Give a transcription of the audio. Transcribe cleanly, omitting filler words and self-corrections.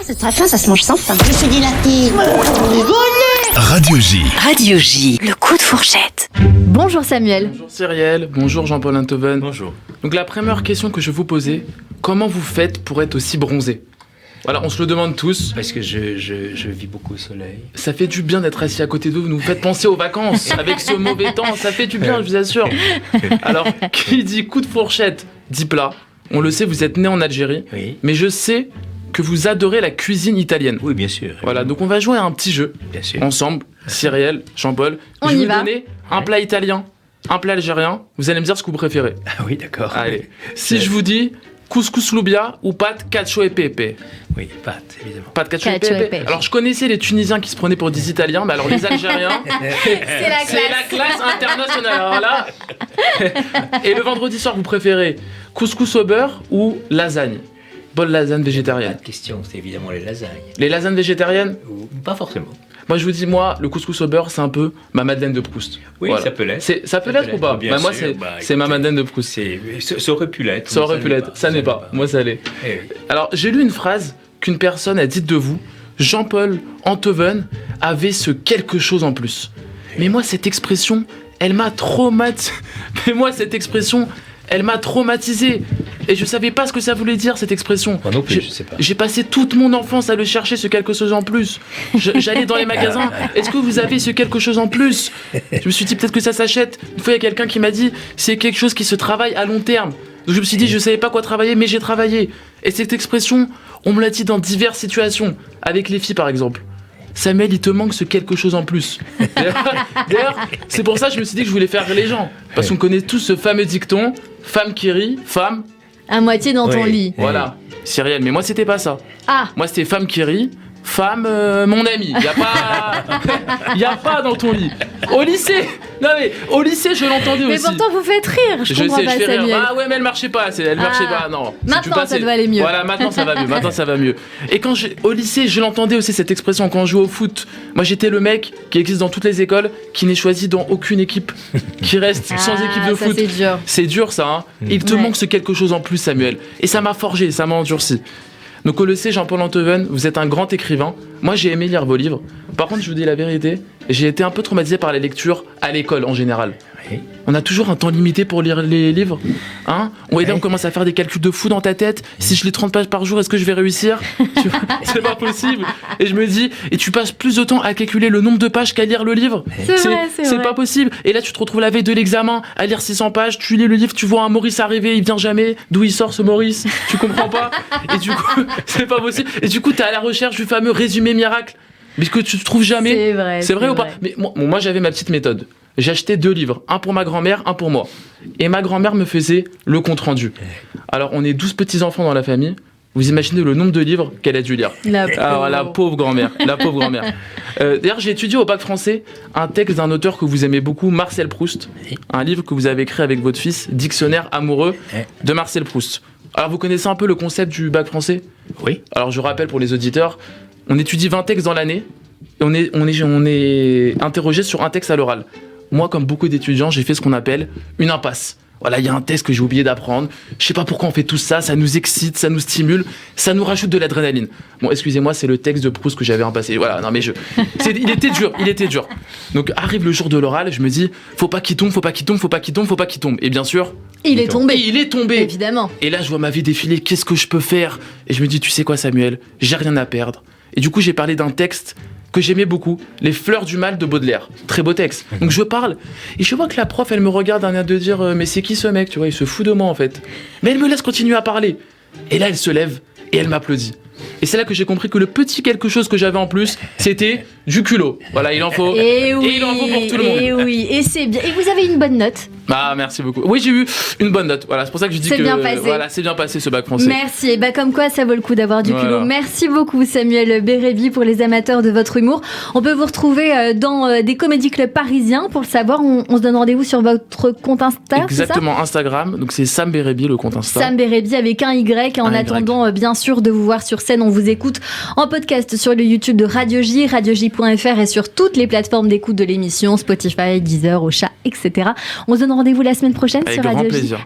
Ça se mange sans pain. Je suis dilaté. Radio J. Radio J, le coup de fourchette. Bonjour Samuel. Bonjour Cyrielle, bonjour Jean-Paul Enthoven. Bonjour. Donc la première question que je vais vous poser, comment vous faites pour être aussi bronzé ? Voilà, on se le demande tous. Parce que je vis beaucoup au soleil. Ça fait du bien d'être assis à côté de vous, vous nous faites penser aux vacances avec ce mauvais temps, ça fait du bien, je vous assure. Alors, qui dit coup de fourchette, dit plat. On le sait, vous êtes né en Algérie, Oui. mais je sais que vous adorez la cuisine italienne. Oui, bien sûr. Voilà, donc on va jouer à un petit jeu, Bien sûr. ensemble, Cyrielle, Jean-Paul. On Je y vais vous va. donner un plat italien, un plat algérien, vous allez me dire ce que vous préférez. Ah oui, d'accord. Allez, si je vous dis couscous loubia ou pâte cacio e pepe. Oui, pâte, évidemment. Pâte cacio e Cacio e pepe. pepe. Alors je connaissais les Tunisiens qui se prenaient pour des Italiens, mais alors les Algériens, C'est la c'est la classe internationale. Alors là, et le vendredi soir, vous préférez couscous au beurre ou lasagne? Bonne lasagne Pas végétarienne. de question, c'est évidemment les lasagnes. Les lasagnes végétariennes? Ou pas forcément. Moi je vous dis, le couscous au beurre, c'est un peu ma Madeleine de Proust. Oui, Voilà. ça peut l'être. Ça peut l'être ou pas? Bien Moi sûr. c'est ma Madeleine de Proust. Ça aurait pu l'être. Ça mais aurait pu l'est l'être, ça n'est pas. Moi ça l'est. Eh oui. Alors, j'ai lu une phrase qu'une personne a dite de vous. Jean-Paul Enthoven avait ce quelque chose en plus. Mais moi, cette expression, elle m'a traumatisé. Et je savais pas ce que ça voulait dire, cette expression. Moi non plus, je sais pas. J'ai passé toute mon enfance à le chercher, ce quelque chose en plus. J'allais dans les magasins. Est-ce que vous avez ce quelque chose en plus? Je me suis dit, peut-être que ça s'achète. Une fois, il y a quelqu'un qui m'a dit, c'est quelque chose qui se travaille à long terme. Donc je me suis dit, je savais pas quoi travailler, mais j'ai travaillé. Et cette expression, on me l'a dit dans diverses situations. Avec les filles, par exemple. Samuel, il te manque ce quelque chose en plus. D'ailleurs, c'est pour ça que je me suis dit que je voulais faire rire les gens. Parce qu'on connaît tous ce fameux dicton, femme qui rit, femme... À moitié dans ton Oui. lit. Voilà, Cyrielle. Mais moi, c'était pas ça. Ah, Moi, c'était femme qui rit, femme, mon ami. Y a pas dans ton lit. Au lycée, au lycée, je l'entendais mais aussi. pourtant vous faites rire, je comprends pas fais rire. Samuel. Ah ouais, mais elle marchait pas. Elle marchait pas, non. Si Maintenant, tu passais- ça doit aller mieux. Voilà, maintenant ça va mieux. Et au lycée, je l'entendais aussi cette expression quand on jouait au foot. Moi, j'étais le mec qui existe dans toutes les écoles, qui n'est choisi dans aucune équipe, qui reste sans équipe de ça, foot. c'est dur. C'est dur ça, hein. Il te Ouais. manque ce quelque chose en plus, Samuel. Et ça m'a forgé, ça m'a endurci. Donc, on le sait, Jean-Paul Enthoven, vous êtes un grand écrivain. Moi, j'ai aimé lire vos livres. Par contre, je vous dis la vérité, j'ai été un peu traumatisé par la lecture à l'école en général. Oui. On a toujours un temps limité pour lire les livres. Hein? Oui. On commence à faire des calculs de fou dans ta tête. Si je lis 30 pages par jour, est-ce que je vais réussir? Tu vois, c'est pas possible. Et je me dis, et tu passes plus de temps à calculer le nombre de pages qu'à lire le livre. C'est vrai, c'est vrai. pas possible. Et là, tu te retrouves la veille de l'examen à lire 600 pages. Tu lis le livre, tu vois un Maurice arriver, il vient jamais. D'où il sort ce Maurice? Tu comprends pas. Et du coup, c'est pas possible. Et du coup, t'es à la recherche du fameux résumé miracle. Mais que tu trouves jamais. C'est vrai ou pas? Mais moi, j'avais ma petite méthode. J'achetais 2 livres, un pour ma grand-mère, un pour moi. Et ma grand-mère me faisait le compte-rendu. Alors, on est 12 petits-enfants dans la famille. Vous imaginez le nombre de livres qu'elle a dû lire. Alors, la pauvre grand-mère. D'ailleurs, j'ai étudié au bac français un texte d'un auteur que vous aimez beaucoup, Marcel Proust. Un livre que vous avez écrit avec votre fils, Dictionnaire amoureux de Marcel Proust. Alors, vous connaissez un peu le concept du bac français? Oui. Alors, je rappelle pour les auditeurs, on étudie 20 textes dans l'année. Et on est interrogé sur un texte à l'oral. Moi, comme beaucoup d'étudiants, j'ai fait ce qu'on appelle une impasse. Voilà, il y a un texte que j'ai oublié d'apprendre. Je sais pas pourquoi on fait tout ça, ça nous excite, ça nous stimule, ça nous rajoute de l'adrénaline. Bon, excusez-moi, c'est le texte de Proust que j'avais impassé. Voilà, non mais il était dur. Donc arrive le jour de l'oral, je me dis, faut pas qu'il tombe. Et bien sûr, Il est tombé. il est tombé. Évidemment. Et là, je vois ma vie défiler, qu'est-ce que je peux faire? Et je me dis, tu sais quoi, Samuel, j'ai rien à perdre. Et du coup, j'ai parlé d'un texte que j'aimais beaucoup, Les Fleurs du Mal de Baudelaire. Très beau texte. Donc je parle, et je vois que la prof, elle me regarde d'un air de dire, mais c'est qui ce mec? Tu vois, il se fout de moi en fait. Mais elle me laisse continuer à parler. Et là, elle se lève, et elle m'applaudit. Et c'est là que j'ai compris que le petit quelque chose que j'avais en plus, c'était du culot. Voilà, il en faut. Et oui, il en faut pour tout le monde. Et oui, et c'est bien. Et vous avez une bonne note. Ah, merci beaucoup. Oui, j'ai eu une bonne note. Voilà, c'est pour ça que je dis C'est que bien passé. voilà, c'est bien passé ce bac français. Merci. Et bah comme quoi, ça vaut le coup d'avoir du Voilà. culot. Merci beaucoup Samuel Bérébi pour les amateurs de votre humour. On peut vous retrouver dans des comédie clubs parisiens. Pour le savoir, on se donne rendez-vous sur votre compte Insta. Exactement, Instagram. Donc c'est Sam Bérébi, le compte Insta. Sam Bérébi avec un Y. En Un Y. attendant, bien sûr, de vous voir sur scène, on vous écoute en podcast sur le YouTube de Radio J, radioj.fr et sur toutes les plateformes d'écoute de l'émission, Spotify, Deezer, Ocha, etc. On se donne rendez-vous la semaine prochaine Avec sur grand Radio J. plaisir.